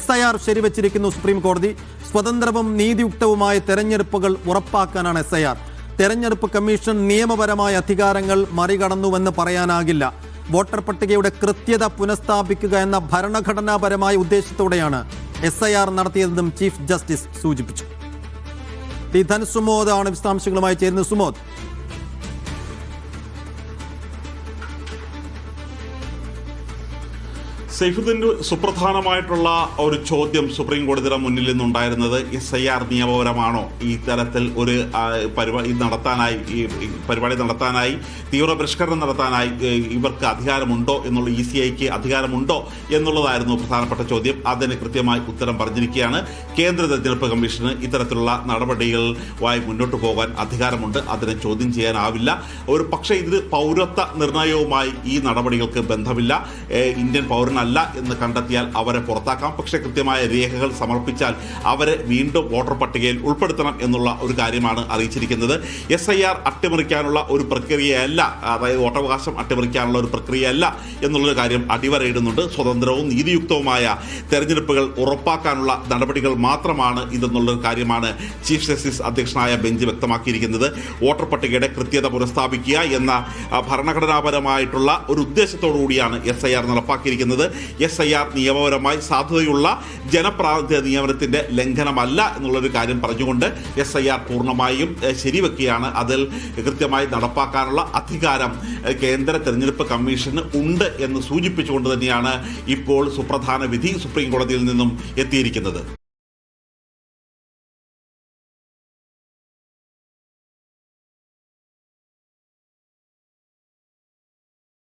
SIR ശരിവച്ചിരിക്കുന്നു supreme കോടതി. സ്വതന്ത്രവും നീതിയുക്തവുമായ തെരഞ്ഞെടുപ്പുകൾ ഉറപ്പാക്കാനാണ് SIR. തെരഞ്ഞെടുപ്പ് കമ്മീഷൻ നിയമപരമായ അധികാരങ്ങൾ മറികടന്നുവെന്ന് പറയാനാകില്ല. വോട്ടർ പട്ടികയുടെ കൃത്യത പുനഃസ്ഥാപിക്കുക എന്ന ഭരണഘടനാപരമായ ഉദ്ദേശത്തോടെയാണ് SIR നടത്തിയതെന്നും ചീഫ് ജസ്റ്റിസ് സൂചിപ്പിച്ചു. ധൻസുമോദ് ആണ് വിശദാംശങ്ങളുമായി ചേരുന്നത്. സുമോദ്, സൈഫുദ്ദീൻ്റെ സുപ്രധാനമായിട്ടുള്ള ഒരു ചോദ്യം സുപ്രീം കോടതിയുടെ മുന്നിൽ നിന്നുണ്ടായിരുന്നത് SIR നിയമപരമാണോ, ഈ തരത്തിൽ ഒരു പരിപാടി നടത്താനായി തീവ്ര പരിഷ്കരണം നടത്താനായി ഇവർക്ക് അധികാരമുണ്ടോ എന്നുള്ള ECIക്ക് അധികാരമുണ്ടോ എന്നുള്ളതായിരുന്നു പ്രധാനപ്പെട്ട ചോദ്യം. അതിന് കൃത്യമായി ഉത്തരം പറഞ്ഞിരിക്കുകയാണ്. കേന്ദ്ര തെരഞ്ഞെടുപ്പ് കമ്മീഷന് ഇത്തരത്തിലുള്ള നടപടികളുമായി മുന്നോട്ട് പോകാൻ അധികാരമുണ്ട്. അതിനെ ചോദ്യം ചെയ്യാനാവില്ല. ഒരു പക്ഷേ ഇത് പൗരത്വ നിർണയവുമായി ഈ നടപടികൾക്ക് ബന്ധമില്ല. ഇന്ത്യൻ പൗരനല്ല എന്ന് കണ്ടെത്തിയാൽ അവരെ പുറത്താക്കാം. പക്ഷേ കൃത്യമായ രേഖകൾ സമർപ്പിച്ചാൽ അവരെ വീണ്ടും വോട്ടർ പട്ടികയിൽ ഉൾപ്പെടുത്തണം എന്നുള്ള ഒരു കാര്യമാണ് അറിയിച്ചിരിക്കുന്നത്. SIR അട്ടിമറിക്കാനുള്ള ഒരു പ്രക്രിയയല്ല, അതായത് വോട്ടവകാശം അട്ടിമറിക്കാനുള്ള ഒരു പ്രക്രിയയല്ല എന്നുള്ളൊരു കാര്യം അടിവരയിടുന്നുണ്ട്. സ്വതന്ത്രവും നീതിയുക്തവുമായ തെരഞ്ഞെടുപ്പുകൾ ഉറപ്പാക്കാനുള്ള നടപടികൾ മാത്രമാണ് ഇതെന്നുള്ളൊരു കാര്യമാണ് ചീഫ് ജസ്റ്റിസ് അധ്യക്ഷനായ ബെഞ്ച് വ്യക്തമാക്കിയിരിക്കുന്നത്. വോട്ടർ പട്ടികയുടെ കൃത്യത പുനഃസ്ഥാപിക്കുക എന്ന ഭരണഘടനാപരമായിട്ടുള്ള ഒരു ഉദ്ദേശത്തോടു കൂടിയാണ് SIR നടപ്പാക്കിയിരിക്കുന്നത്. SIR നിയമപരമായി സാധുതയുള്ള ജനപ്രാതിനിധ്യ നിയമനത്തിന്റെ ലംഘനമല്ല എന്നുള്ളൊരു കാര്യം പറഞ്ഞുകൊണ്ട് SIR പൂർണ്ണമായും ശരിവെക്കുകയാണ്. അതിൽ കൃത്യമായി നടപ്പാക്കാനുള്ള അധികാരം കേന്ദ്ര തെരഞ്ഞെടുപ്പ് കമ്മീഷന് ഉണ്ട് എന്ന് സൂചിപ്പിച്ചുകൊണ്ട് തന്നെയാണ് ഇപ്പോൾ സുപ്രധാന വിധി സുപ്രീം കോടതിയിൽ നിന്നും എത്തിയിരിക്കുന്നത്.